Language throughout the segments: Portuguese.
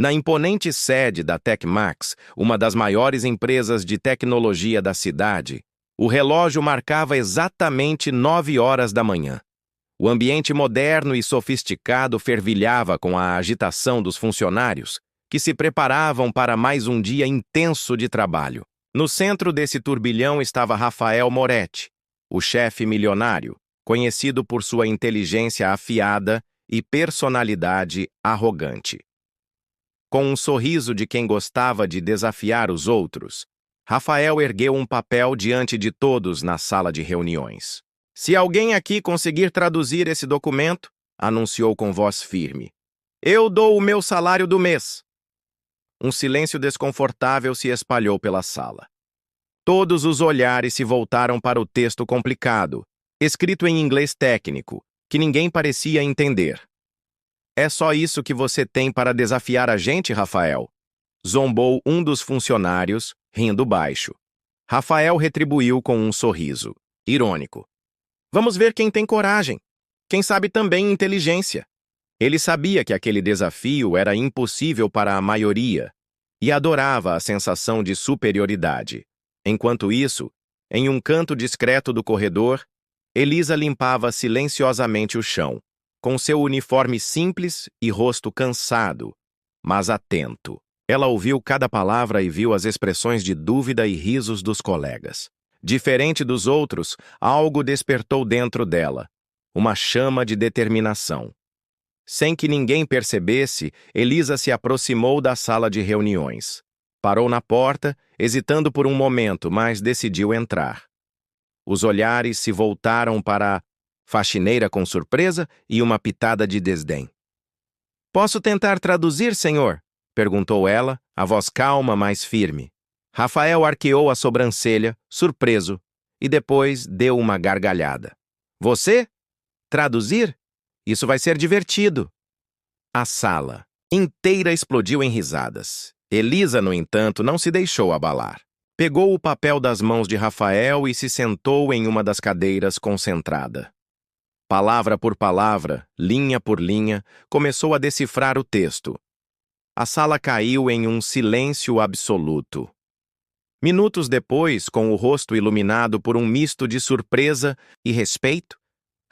Na imponente sede da Tecmax, uma das maiores empresas de tecnologia da cidade, o relógio marcava exatamente 9 horas da manhã. O ambiente moderno e sofisticado fervilhava com a agitação dos funcionários, que se preparavam para mais um dia intenso de trabalho. No centro desse turbilhão estava Rafael Moretti, o chefe milionário, conhecido por sua inteligência afiada e personalidade arrogante. Com um sorriso de quem gostava de desafiar os outros, Rafael ergueu um papel diante de todos na sala de reuniões. "Se alguém aqui conseguir traduzir esse documento", anunciou com voz firme, "eu dou o meu salário do mês." Um silêncio desconfortável se espalhou pela sala. Todos os olhares se voltaram para o texto complicado, escrito em inglês técnico, que ninguém parecia entender. "É só isso que você tem para desafiar a gente, Rafael?" zombou um dos funcionários, rindo baixo. Rafael retribuiu com um sorriso irônico. "Vamos ver quem tem coragem. Quem sabe também inteligência." Ele sabia que aquele desafio era impossível para a maioria e adorava a sensação de superioridade. Enquanto isso, em um canto discreto do corredor, Elisa limpava silenciosamente o chão, com seu uniforme simples e rosto cansado, mas atento. Ela ouviu cada palavra e viu as expressões de dúvida e risos dos colegas. Diferente dos outros, algo despertou dentro dela, uma chama de determinação. Sem que ninguém percebesse, Elisa se aproximou da sala de reuniões. Parou na porta, hesitando por um momento, mas decidiu entrar. Os olhares se voltaram para a faxineira com surpresa e uma pitada de desdém. "Posso tentar traduzir, senhor?" perguntou ela, a voz calma, mas firme. Rafael arqueou a sobrancelha, surpreso, e depois deu uma gargalhada. "Você? Traduzir? Isso vai ser divertido." A sala inteira explodiu em risadas. Elisa, no entanto, não se deixou abalar. Pegou o papel das mãos de Rafael e se sentou em uma das cadeiras concentrada. Palavra por palavra, linha por linha, começou a decifrar o texto. A sala caiu em um silêncio absoluto. Minutos depois, com o rosto iluminado por um misto de surpresa e respeito,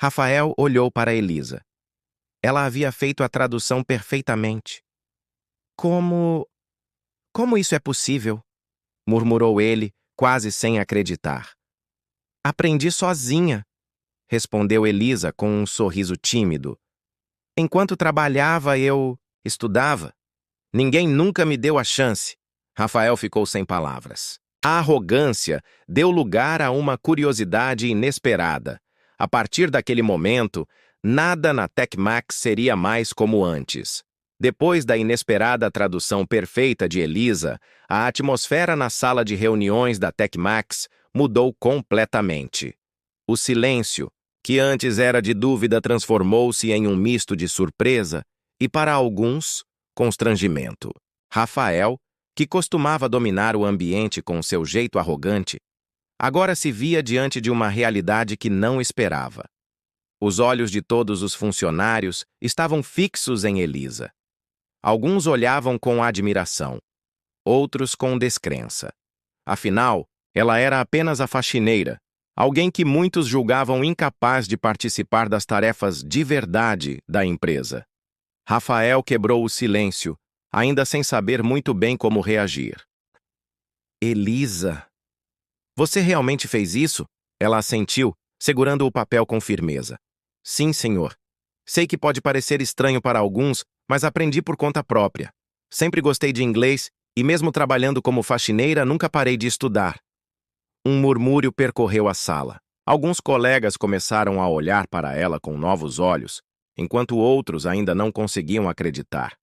Rafael olhou para Elisa. Ela havia feito a tradução perfeitamente. Como isso é possível?" murmurou ele, quase sem acreditar. "Aprendi sozinha", respondeu Elisa com um sorriso tímido. "Enquanto trabalhava, eu estudava. Ninguém nunca me deu a chance." Rafael ficou sem palavras. A arrogância deu lugar a uma curiosidade inesperada. A partir daquele momento, nada na Tecmax seria mais como antes. Depois da inesperada tradução perfeita de Elisa, a atmosfera na sala de reuniões da Tecmax mudou completamente. O silêncio, que antes era de dúvida, transformou-se em um misto de surpresa e, para alguns, constrangimento. Rafael, que costumava dominar o ambiente com seu jeito arrogante, agora se via diante de uma realidade que não esperava. Os olhos de todos os funcionários estavam fixos em Elisa. Alguns olhavam com admiração, outros com descrença. Afinal, ela era apenas a faxineira, alguém que muitos julgavam incapaz de participar das tarefas de verdade da empresa. Rafael quebrou o silêncio, ainda sem saber muito bem como reagir. "Elisa, você realmente fez isso?" Ela assentiu, segurando o papel com firmeza. "Sim, senhor. Sei que pode parecer estranho para alguns, mas aprendi por conta própria. Sempre gostei de inglês e, mesmo trabalhando como faxineira, nunca parei de estudar." Um murmúrio percorreu a sala. Alguns colegas começaram a olhar para ela com novos olhos, enquanto outros ainda não conseguiam acreditar.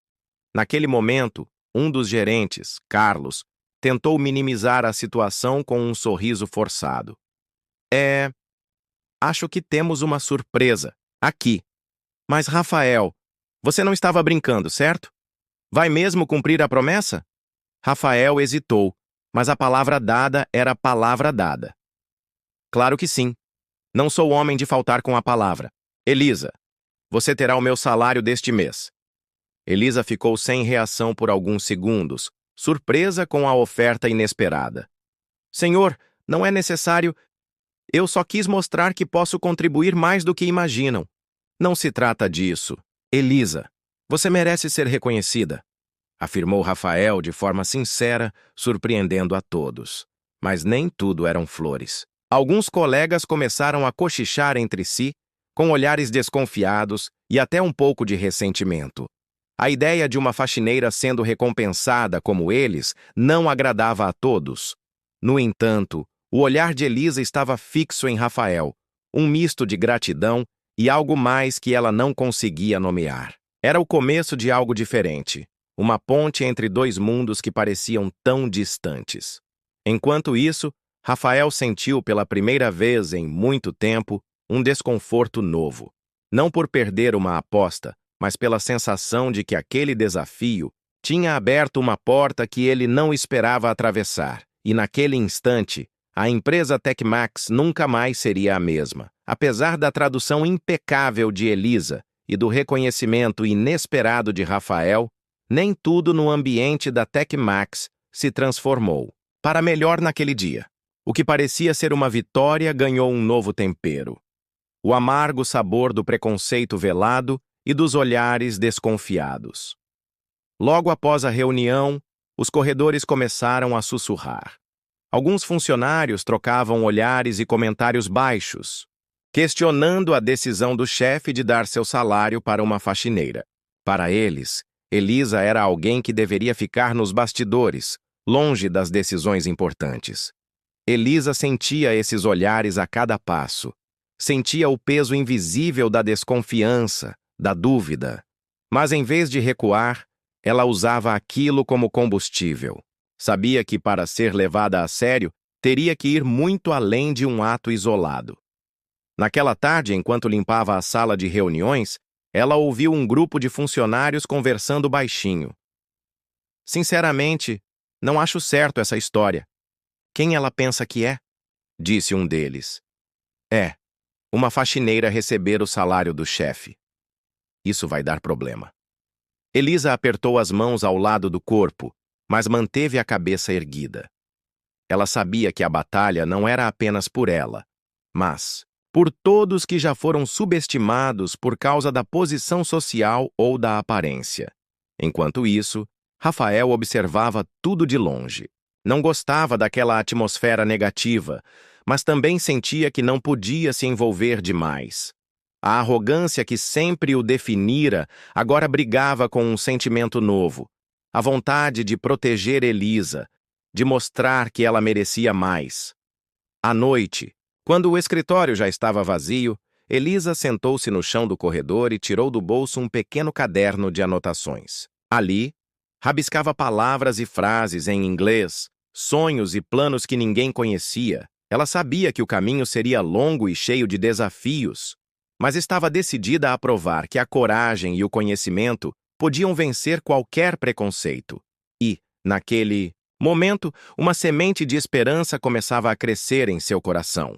Naquele momento, um dos gerentes, Carlos, tentou minimizar a situação com um sorriso forçado. Acho que temos uma surpresa aqui. Mas, Rafael, você não estava brincando, certo? Vai mesmo cumprir a promessa?" Rafael hesitou, mas a palavra dada era palavra dada. "Claro que sim. Não sou homem de faltar com a palavra. Elisa, você terá o meu salário deste mês." Elisa ficou sem reação por alguns segundos, surpresa com a oferta inesperada. Senhor, não é necessário. Eu só quis mostrar que posso contribuir mais do que imaginam. Não se trata disso. Elisa, você merece ser reconhecida, afirmou Rafael de forma sincera, surpreendendo a todos. Mas nem tudo eram flores. Alguns colegas começaram a cochichar entre si, com olhares desconfiados e até um pouco de ressentimento. A ideia de uma faxineira sendo recompensada como eles não agradava a todos. No entanto, o olhar de Elisa estava fixo em Rafael, um misto de gratidão e algo mais que ela não conseguia nomear. Era o começo de algo diferente, uma ponte entre dois mundos que pareciam tão distantes. Enquanto isso, Rafael sentiu pela primeira vez em muito tempo um desconforto novo. Não por perder uma aposta, mas pela sensação de que aquele desafio tinha aberto uma porta que ele não esperava atravessar. E naquele instante, a empresa TechMax nunca mais seria a mesma. Apesar da tradução impecável de Elisa e do reconhecimento inesperado de Rafael, nem tudo no ambiente da TechMax se transformou para melhor naquele dia. O que parecia ser uma vitória ganhou um novo tempero. O amargo sabor do preconceito velado e dos olhares desconfiados. Logo após a reunião, os corredores começaram a sussurrar. Alguns funcionários trocavam olhares e comentários baixos, questionando a decisão do chefe de dar seu salário para uma faxineira. Para eles, Elisa era alguém que deveria ficar nos bastidores, longe das decisões importantes. Elisa sentia esses olhares a cada passo. Sentia o peso invisível da desconfiança, da dúvida. Mas em vez de recuar, ela usava aquilo como combustível. Sabia que para ser levada a sério, teria que ir muito além de um ato isolado. Naquela tarde, enquanto limpava a sala de reuniões, ela ouviu um grupo de funcionários conversando baixinho. Sinceramente, não acho certo essa história. Quem ela pensa que é? Disse um deles. É, uma faxineira receber o salário do chefe. Isso vai dar problema. Elisa apertou as mãos ao lado do corpo, mas manteve a cabeça erguida. Ela sabia que a batalha não era apenas por ela, mas por todos que já foram subestimados por causa da posição social ou da aparência. Enquanto isso, Rafael observava tudo de longe. Não gostava daquela atmosfera negativa, mas também sentia que não podia se envolver demais. A arrogância que sempre o definira agora brigava com um sentimento novo. A vontade de proteger Elisa, de mostrar que ela merecia mais. À noite, quando o escritório já estava vazio, Elisa sentou-se no chão do corredor e tirou do bolso um pequeno caderno de anotações. Ali, rabiscava palavras e frases em inglês, sonhos e planos que ninguém conhecia. Ela sabia que o caminho seria longo e cheio de desafios, mas estava decidida a provar que a coragem e o conhecimento podiam vencer qualquer preconceito. E, naquele momento, uma semente de esperança começava a crescer em seu coração.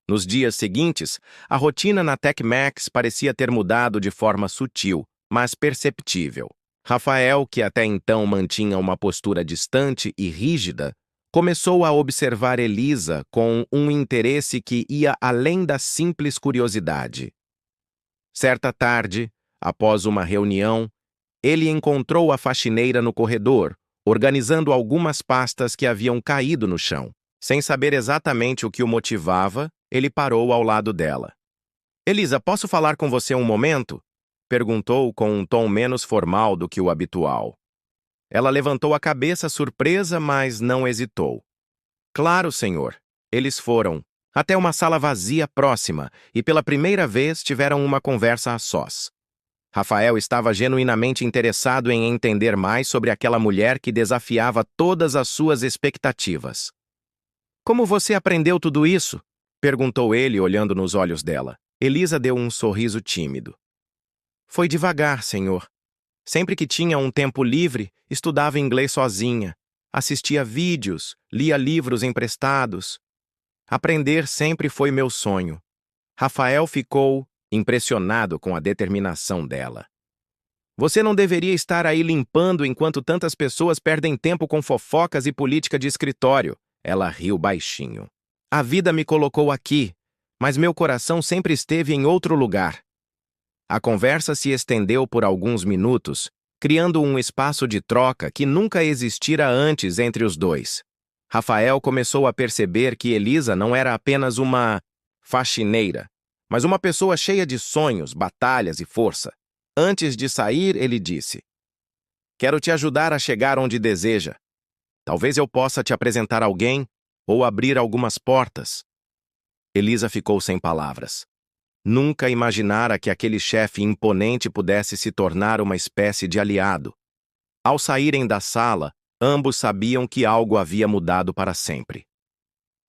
Nos dias seguintes, a rotina na TechMax parecia ter mudado de forma sutil, mas perceptível. Rafael, que até então mantinha uma postura distante e rígida, começou a observar Elisa com um interesse que ia além da simples curiosidade. Certa tarde, após uma reunião, ele encontrou a faxineira no corredor, organizando algumas pastas que haviam caído no chão. Sem saber exatamente o que o motivava, ele parou ao lado dela. Elisa, posso falar com você um momento? Perguntou com um tom menos formal do que o habitual. Ela levantou a cabeça surpresa, mas não hesitou. Claro, senhor. Eles foram até uma sala vazia próxima e pela primeira vez tiveram uma conversa a sós. Rafael estava genuinamente interessado em entender mais sobre aquela mulher que desafiava todas as suas expectativas. Como você aprendeu tudo isso? Perguntou ele, olhando nos olhos dela. Elisa deu um sorriso tímido. Foi devagar, senhor. Sempre que tinha um tempo livre, estudava inglês sozinha, assistia vídeos, lia livros emprestados. Aprender sempre foi meu sonho. Rafael ficou impressionado com a determinação dela. Você não deveria estar aí limpando enquanto tantas pessoas perdem tempo com fofocas e política de escritório. Ela riu baixinho. A vida me colocou aqui, mas meu coração sempre esteve em outro lugar. A conversa se estendeu por alguns minutos, criando um espaço de troca que nunca existira antes entre os dois. Rafael começou a perceber que Elisa não era apenas uma faxineira, mas uma pessoa cheia de sonhos, batalhas e força. Antes de sair, ele disse: Quero te ajudar a chegar onde deseja. Talvez eu possa te apresentar alguém ou abrir algumas portas. Elisa ficou sem palavras. Nunca imaginara que aquele chefe imponente pudesse se tornar uma espécie de aliado. Ao saírem da sala, ambos sabiam que algo havia mudado para sempre.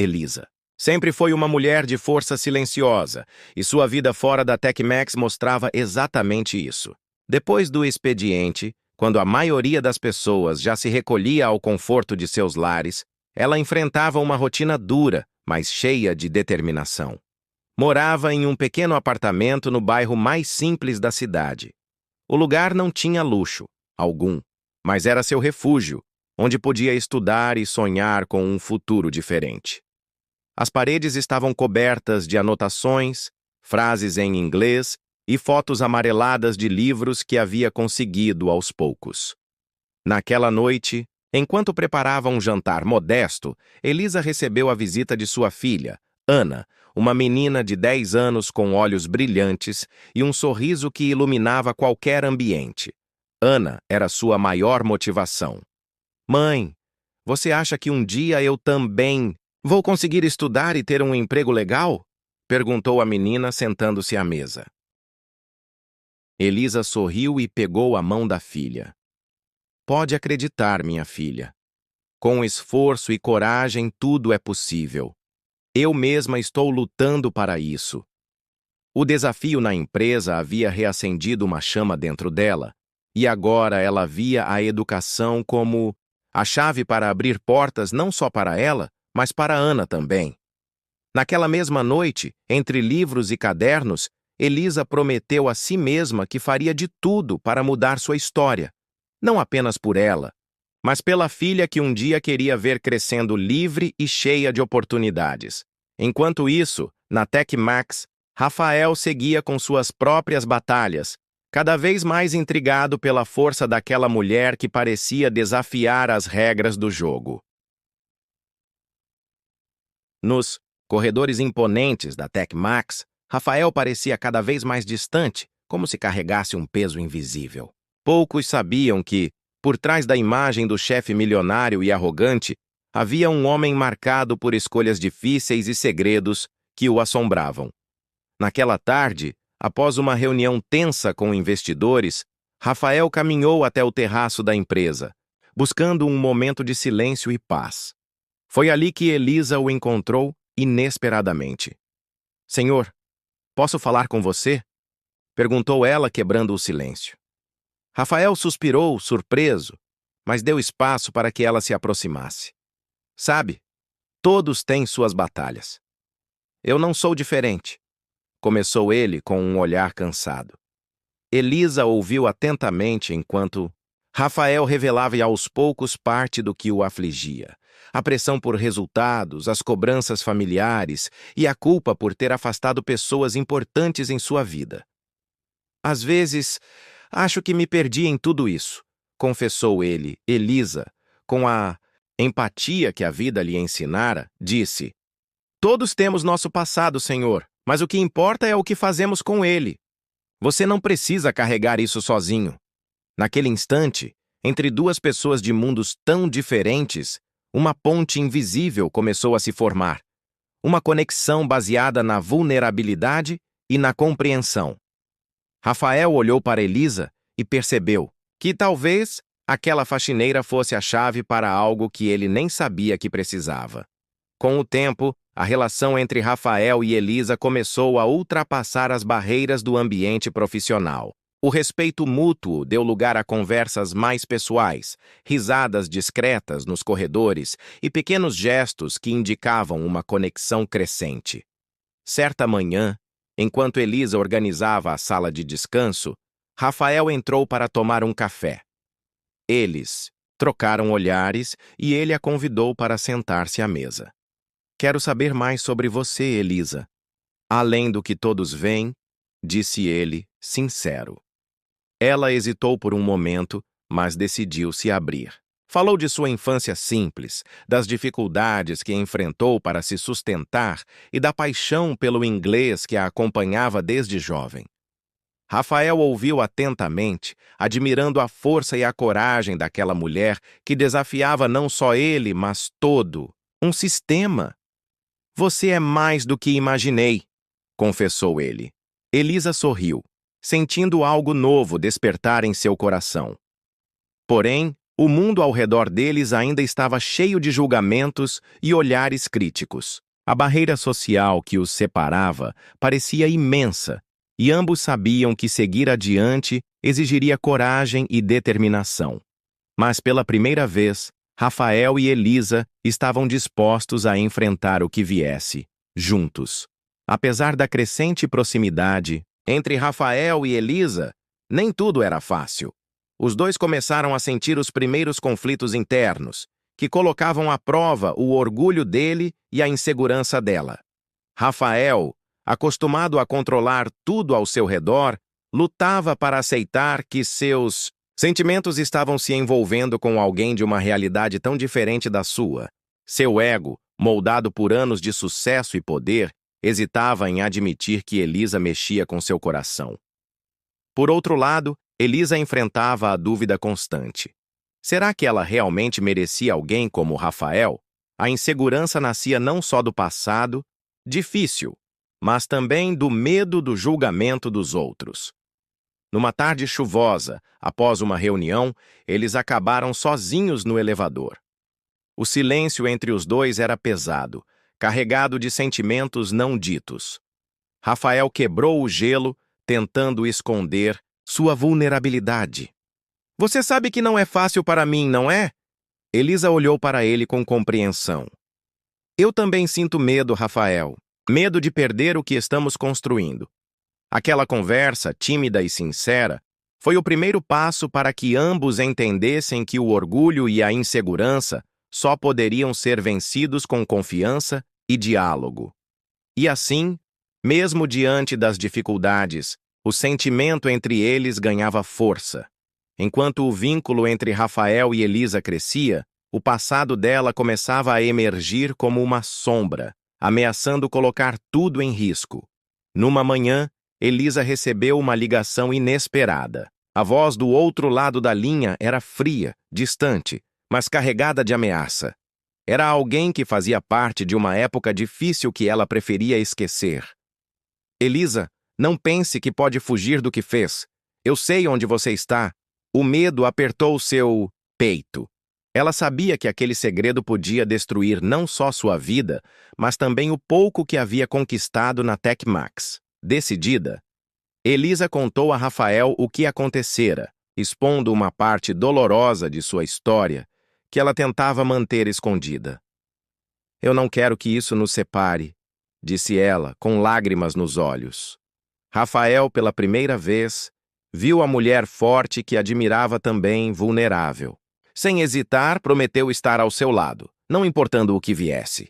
Elisa sempre foi uma mulher de força silenciosa, e sua vida fora da TechMax mostrava exatamente isso. Depois do expediente, quando a maioria das pessoas já se recolhia ao conforto de seus lares, ela enfrentava uma rotina dura, mas cheia de determinação. Morava em um pequeno apartamento no bairro mais simples da cidade. O lugar não tinha luxo algum, mas era seu refúgio, onde podia estudar e sonhar com um futuro diferente. As paredes estavam cobertas de anotações, frases em inglês e fotos amareladas de livros que havia conseguido aos poucos. Naquela noite, enquanto preparava um jantar modesto, Elisa recebeu a visita de sua filha, Ana, uma menina de 10 anos com olhos brilhantes e um sorriso que iluminava qualquer ambiente. Ana era sua maior motivação. Mãe, você acha que um dia eu também vou conseguir estudar e ter um emprego legal? Perguntou a menina sentando-se à mesa. Elisa sorriu e pegou a mão da filha. Pode acreditar, minha filha. Com esforço e coragem, tudo é possível. Eu mesma estou lutando para isso. O desafio na empresa havia reacendido uma chama dentro dela, e agora ela via a educação como a chave para abrir portas não só para ela, mas para Ana também. Naquela mesma noite, entre livros e cadernos, Elisa prometeu a si mesma que faria de tudo para mudar sua história, não apenas por ela, mas pela filha que um dia queria ver crescendo livre e cheia de oportunidades. Enquanto isso, na TechMax, Rafael seguia com suas próprias batalhas, cada vez mais intrigado pela força daquela mulher que parecia desafiar as regras do jogo. Nos corredores imponentes da TechMax, Rafael parecia cada vez mais distante, como se carregasse um peso invisível. Poucos sabiam que, por trás da imagem do chefe milionário e arrogante, havia um homem marcado por escolhas difíceis e segredos que o assombravam. Naquela tarde, após uma reunião tensa com investidores, Rafael caminhou até o terraço da empresa, buscando um momento de silêncio e paz. Foi ali que Elisa o encontrou inesperadamente. Senhor, posso falar com você? Perguntou ela, quebrando o silêncio. Rafael suspirou, surpreso, mas deu espaço para que ela se aproximasse. Sabe, todos têm suas batalhas. Eu não sou diferente, começou ele com um olhar cansado. Elisa ouviu atentamente enquanto Rafael revelava aos poucos parte do que o afligia. A pressão por resultados, as cobranças familiares e a culpa por ter afastado pessoas importantes em sua vida. Às vezes, acho que me perdi em tudo isso, confessou ele. Elisa, com a empatia que a vida lhe ensinara, disse: Todos temos nosso passado, Senhor, mas o que importa é o que fazemos com ele. Você não precisa carregar isso sozinho. Naquele instante, entre duas pessoas de mundos tão diferentes, uma ponte invisível começou a se formar. Uma conexão baseada na vulnerabilidade e na compreensão. Rafael olhou para Elisa e percebeu que talvez aquela faxineira fosse a chave para algo que ele nem sabia que precisava. Com o tempo, a relação entre Rafael e Elisa começou a ultrapassar as barreiras do ambiente profissional. O respeito mútuo deu lugar a conversas mais pessoais, risadas discretas nos corredores e pequenos gestos que indicavam uma conexão crescente. Certa manhã, enquanto Elisa organizava a sala de descanso, Rafael entrou para tomar um café. Eles trocaram olhares e ele a convidou para sentar-se à mesa. Quero saber mais sobre você, Elisa. Além do que todos veem, disse ele, sincero. Ela hesitou por um momento, mas decidiu se abrir. Falou de sua infância simples, das dificuldades que enfrentou para se sustentar e da paixão pelo inglês que a acompanhava desde jovem. Rafael ouviu atentamente, admirando a força e a coragem daquela mulher que desafiava não só ele, mas todo um sistema. Você é mais do que imaginei, confessou ele. Elisa sorriu, sentindo algo novo despertar em seu coração. Porém, o mundo ao redor deles ainda estava cheio de julgamentos e olhares críticos. A barreira social que os separava parecia imensa, e ambos sabiam que seguir adiante exigiria coragem e determinação. Mas pela primeira vez, Rafael e Elisa estavam dispostos a enfrentar o que viesse, juntos. Apesar da crescente proximidade entre Rafael e Elisa, nem tudo era fácil. Os dois começaram a sentir os primeiros conflitos internos, que colocavam à prova o orgulho dele e a insegurança dela. Rafael, acostumado a controlar tudo ao seu redor, lutava para aceitar que seus sentimentos estavam se envolvendo com alguém de uma realidade tão diferente da sua. Seu ego, moldado por anos de sucesso e poder, hesitava em admitir que Elisa mexia com seu coração. Por outro lado, Elisa enfrentava a dúvida constante. Será que ela realmente merecia alguém como Rafael? A insegurança nascia não só do passado, difícil, mas também do medo do julgamento dos outros. Numa tarde chuvosa, após uma reunião, eles acabaram sozinhos no elevador. O silêncio entre os dois era pesado, carregado de sentimentos não ditos. Rafael quebrou o gelo, tentando esconder sua vulnerabilidade. Você sabe que não é fácil para mim, não é? Elisa olhou para ele com compreensão. Eu também sinto medo, Rafael. Medo de perder o que estamos construindo. Aquela conversa, tímida e sincera, foi o primeiro passo para que ambos entendessem que o orgulho e a insegurança só poderiam ser vencidos com confiança e diálogo. E assim, mesmo diante das dificuldades, o sentimento entre eles ganhava força. Enquanto o vínculo entre Rafael e Elisa crescia, o passado dela começava a emergir como uma sombra, ameaçando colocar tudo em risco. Numa manhã, Elisa recebeu uma ligação inesperada. A voz do outro lado da linha era fria, distante, mas carregada de ameaça. Era alguém que fazia parte de uma época difícil que ela preferia esquecer. Elisa, não pense que pode fugir do que fez. Eu sei onde você está. O medo apertou seu peito. Ela sabia que aquele segredo podia destruir não só sua vida, mas também o pouco que havia conquistado na TechMax. Decidida, Elisa contou a Rafael o que acontecera, expondo uma parte dolorosa de sua história que ela tentava manter escondida. Eu não quero que isso nos separe, disse ela, com lágrimas nos olhos. Rafael, pela primeira vez, viu a mulher forte que admirava também vulnerável. Sem hesitar, prometeu estar ao seu lado, não importando o que viesse.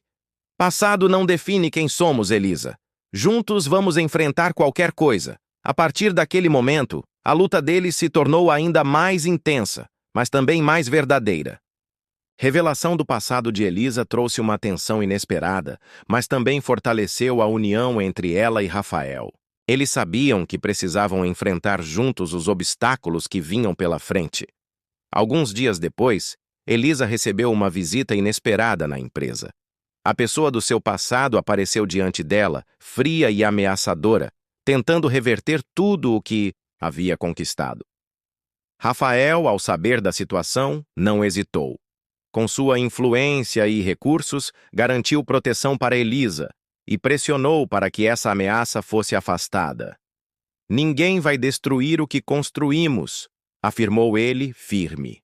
Passado não define quem somos, Elisa. Juntos vamos enfrentar qualquer coisa. A partir daquele momento, a luta deles se tornou ainda mais intensa, mas também mais verdadeira. Revelação do passado de Elisa trouxe uma tensão inesperada, mas também fortaleceu a união entre ela e Rafael. Eles sabiam que precisavam enfrentar juntos os obstáculos que vinham pela frente. Alguns dias depois, Elisa recebeu uma visita inesperada na empresa. A pessoa do seu passado apareceu diante dela, fria e ameaçadora, tentando reverter tudo o que havia conquistado. Rafael, ao saber da situação, não hesitou. Com sua influência e recursos, garantiu proteção para Elisa e pressionou para que essa ameaça fosse afastada. Ninguém vai destruir o que construímos, afirmou ele, firme.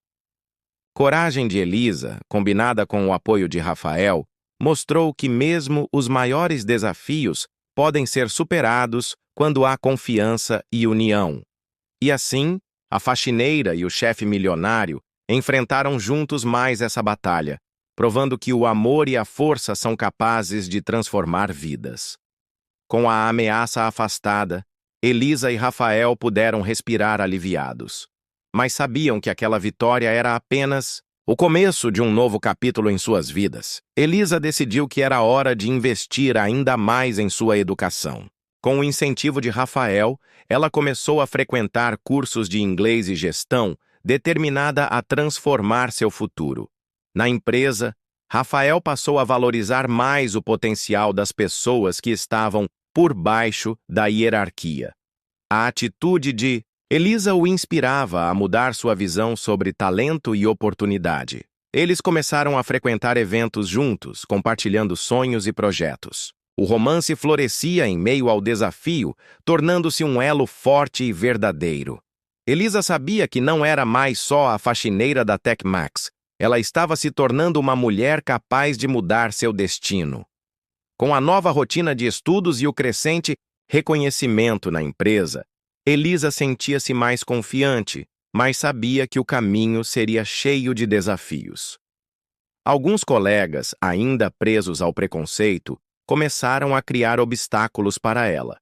Coragem de Elisa, combinada com o apoio de Rafael, mostrou que mesmo os maiores desafios podem ser superados quando há confiança e união. E assim, a faxineira e o chefe milionário enfrentaram juntos mais essa batalha, provando que o amor e a força são capazes de transformar vidas. Com a ameaça afastada, Elisa e Rafael puderam respirar aliviados. Mas sabiam que aquela vitória era apenas o começo de um novo capítulo em suas vidas. Elisa decidiu que era hora de investir ainda mais em sua educação. Com o incentivo de Rafael, ela começou a frequentar cursos de inglês e gestão, determinada a transformar seu futuro. Na empresa, Rafael passou a valorizar mais o potencial das pessoas que estavam por baixo da hierarquia. A atitude de Elisa o inspirava a mudar sua visão sobre talento e oportunidade. Eles começaram a frequentar eventos juntos, compartilhando sonhos e projetos. O romance florescia em meio ao desafio, tornando-se um elo forte e verdadeiro. Elisa sabia que não era mais só a faxineira da TechMax. Ela estava se tornando uma mulher capaz de mudar seu destino. Com a nova rotina de estudos e o crescente reconhecimento na empresa, Elisa sentia-se mais confiante, mas sabia que o caminho seria cheio de desafios. Alguns colegas, ainda presos ao preconceito, começaram a criar obstáculos para ela.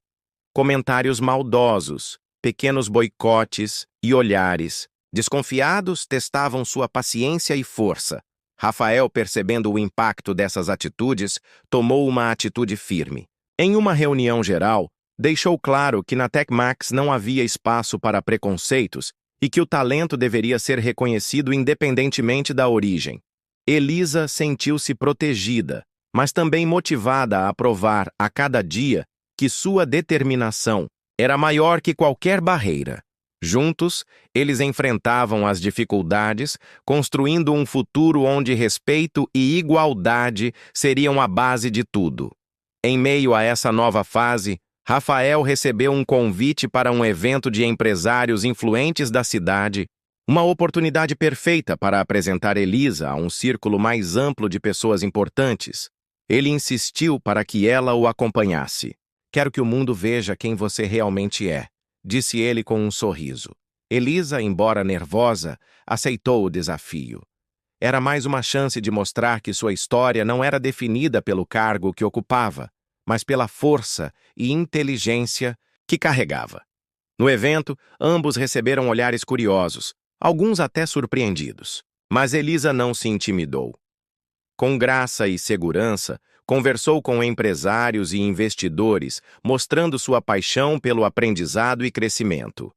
Comentários maldosos, pequenos boicotes e olhares desconfiados testavam sua paciência e força. Rafael, percebendo o impacto dessas atitudes, tomou uma atitude firme. Em uma reunião geral, deixou claro que na TechMax não havia espaço para preconceitos e que o talento deveria ser reconhecido independentemente da origem. Elisa sentiu-se protegida, mas também motivada a provar a cada dia que sua determinação era maior que qualquer barreira. Juntos, eles enfrentavam as dificuldades, construindo um futuro onde respeito e igualdade seriam a base de tudo. Em meio a essa nova fase, Rafael recebeu um convite para um evento de empresários influentes da cidade, uma oportunidade perfeita para apresentar Elisa a um círculo mais amplo de pessoas importantes. Ele insistiu para que ela o acompanhasse. "Quero que o mundo veja quem você realmente é", disse ele com um sorriso. Elisa, embora nervosa, aceitou o desafio. Era mais uma chance de mostrar que sua história não era definida pelo cargo que ocupava, mas pela força e inteligência que carregava. No evento, ambos receberam olhares curiosos, alguns até surpreendidos. Mas Elisa não se intimidou. Com graça e segurança, conversou com empresários e investidores, mostrando sua paixão pelo aprendizado e crescimento.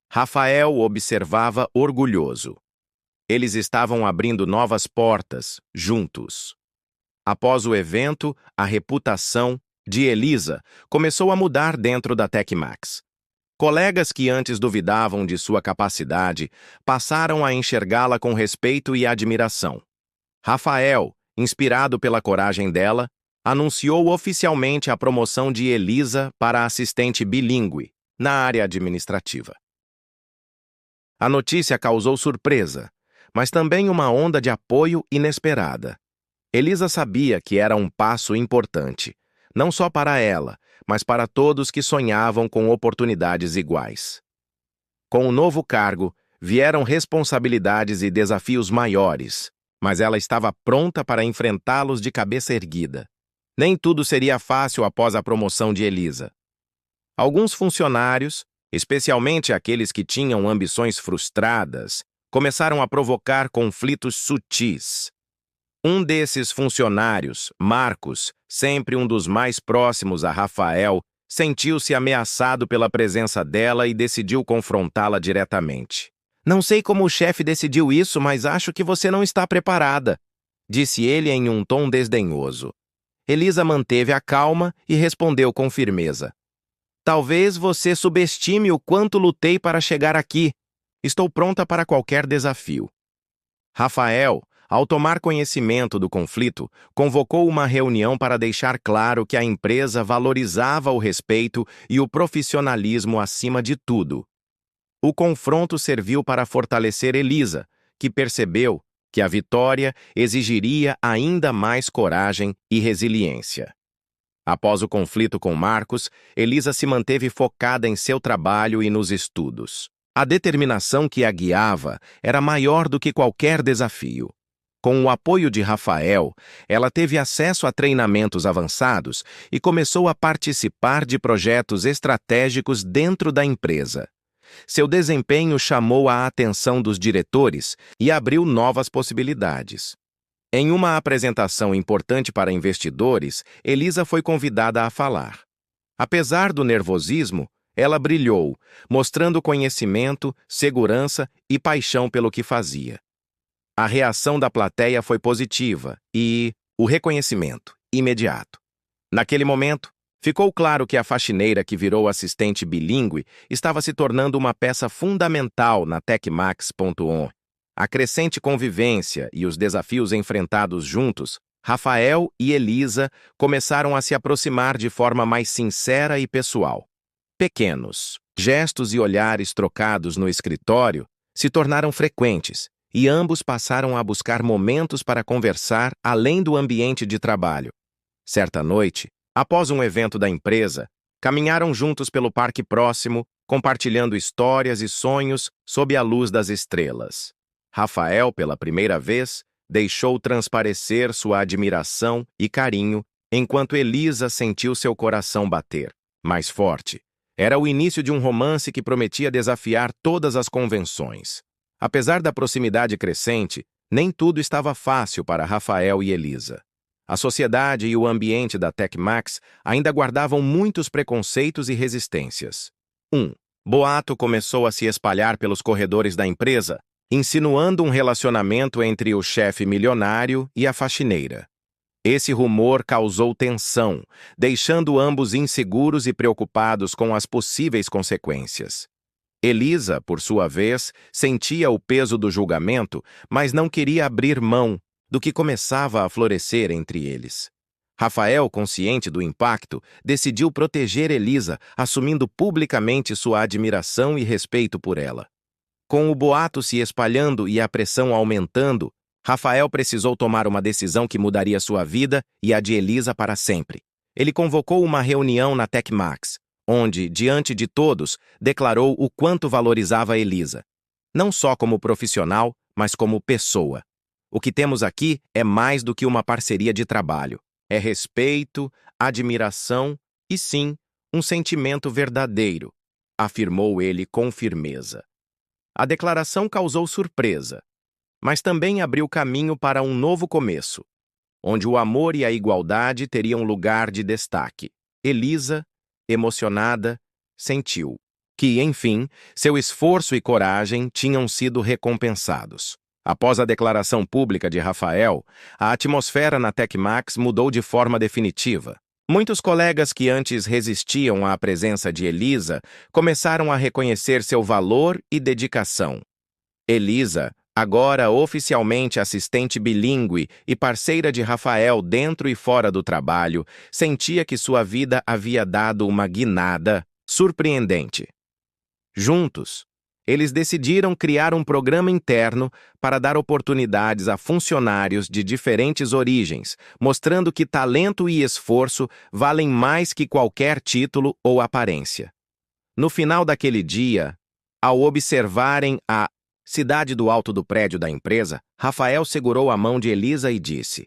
Rafael observava orgulhoso. Eles estavam abrindo novas portas, juntos. Após o evento, a reputação de Elisa começou a mudar dentro da TechMax. Colegas que antes duvidavam de sua capacidade passaram a enxergá-la com respeito e admiração. Rafael, inspirado pela coragem dela, anunciou oficialmente a promoção de Elisa para assistente bilíngue na área administrativa. A notícia causou surpresa, mas também uma onda de apoio inesperada. Elisa sabia que era um passo importante, não só para ela, mas para todos que sonhavam com oportunidades iguais. Com o novo cargo, vieram responsabilidades e desafios maiores, mas ela estava pronta para enfrentá-los de cabeça erguida. Nem tudo seria fácil após a promoção de Elisa. Alguns funcionários, especialmente aqueles que tinham ambições frustradas, começaram a provocar conflitos sutis. Um desses funcionários, Marcos, sempre um dos mais próximos a Rafael, sentiu-se ameaçado pela presença dela e decidiu confrontá-la diretamente. "Não sei como o chefe decidiu isso, mas acho que você não está preparada", disse ele em um tom desdenhoso. Elisa manteve a calma e respondeu com firmeza. "Talvez você subestime o quanto lutei para chegar aqui. Estou pronta para qualquer desafio." Rafael, ao tomar conhecimento do conflito, convocou uma reunião para deixar claro que a empresa valorizava o respeito e o profissionalismo acima de tudo. O confronto serviu para fortalecer Elisa, que percebeu que a vitória exigiria ainda mais coragem e resiliência. Após o conflito com Marcos, Elisa se manteve focada em seu trabalho e nos estudos. A determinação que a guiava era maior do que qualquer desafio. Com o apoio de Rafael, ela teve acesso a treinamentos avançados e começou a participar de projetos estratégicos dentro da empresa. Seu desempenho chamou a atenção dos diretores e abriu novas possibilidades. Em uma apresentação importante para investidores, Elisa foi convidada a falar. Apesar do nervosismo, ela brilhou, mostrando conhecimento, segurança e paixão pelo que fazia. A reação da plateia foi positiva e o reconhecimento, imediato. Naquele momento, ficou claro que a faxineira que virou assistente bilíngue estava se tornando uma peça fundamental na TechMax.on. A crescente convivência e os desafios enfrentados juntos, Rafael e Elisa começaram a se aproximar de forma mais sincera e pessoal. Pequenos gestos e olhares trocados no escritório se tornaram frequentes, e ambos passaram a buscar momentos para conversar além do ambiente de trabalho. Certa noite, após um evento da empresa, caminharam juntos pelo parque próximo, compartilhando histórias e sonhos sob a luz das estrelas. Rafael, pela primeira vez, deixou transparecer sua admiração e carinho, enquanto Elisa sentiu seu coração bater mais forte. Era o início de um romance que prometia desafiar todas as convenções. Apesar da proximidade crescente, nem tudo estava fácil para Rafael e Elisa. A sociedade e o ambiente da TechMax ainda guardavam muitos preconceitos e resistências. Boato começou a se espalhar pelos corredores da empresa, insinuando um relacionamento entre o chefe milionário e a faxineira. Esse rumor causou tensão, deixando ambos inseguros e preocupados com as possíveis consequências. Elisa, por sua vez, sentia o peso do julgamento, mas não queria abrir mão do que começava a florescer entre eles. Rafael, consciente do impacto, decidiu proteger Elisa, assumindo publicamente sua admiração e respeito por ela. Com o boato se espalhando e a pressão aumentando, Rafael precisou tomar uma decisão que mudaria sua vida e a de Elisa para sempre. Ele convocou uma reunião na TechMax, onde, diante de todos, declarou o quanto valorizava Elisa. Não só como profissional, mas como pessoa. O que temos aqui é mais do que uma parceria de trabalho. É respeito, admiração e, sim, um sentimento verdadeiro, afirmou ele com firmeza. A declaração causou surpresa, mas também abriu caminho para um novo começo, onde o amor e a igualdade teriam lugar de destaque. Elisa, emocionada, sentiu que, enfim, seu esforço e coragem tinham sido recompensados. Após a declaração pública de Rafael, a atmosfera na TechMax mudou de forma definitiva. Muitos colegas que antes resistiam à presença de Elisa começaram a reconhecer seu valor e dedicação. Elisa, agora oficialmente assistente bilíngue e parceira de Rafael dentro e fora do trabalho, sentia que sua vida havia dado uma guinada surpreendente. Juntos, eles decidiram criar um programa interno para dar oportunidades a funcionários de diferentes origens, mostrando que talento e esforço valem mais que qualquer título ou aparência. No final daquele dia, ao observarem a cidade do alto do prédio da empresa, Rafael segurou a mão de Elisa e disse: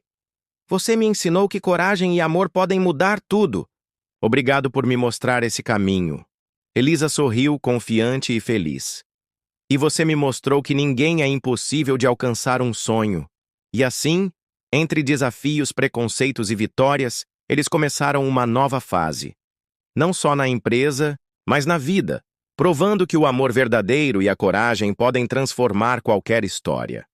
"Você me ensinou que coragem e amor podem mudar tudo. Obrigado por me mostrar esse caminho." Elisa sorriu, confiante e feliz. "E você me mostrou que ninguém é impossível de alcançar um sonho." E assim, entre desafios, preconceitos e vitórias, eles começaram uma nova fase. Não só na empresa, mas na vida, provando que o amor verdadeiro e a coragem podem transformar qualquer história.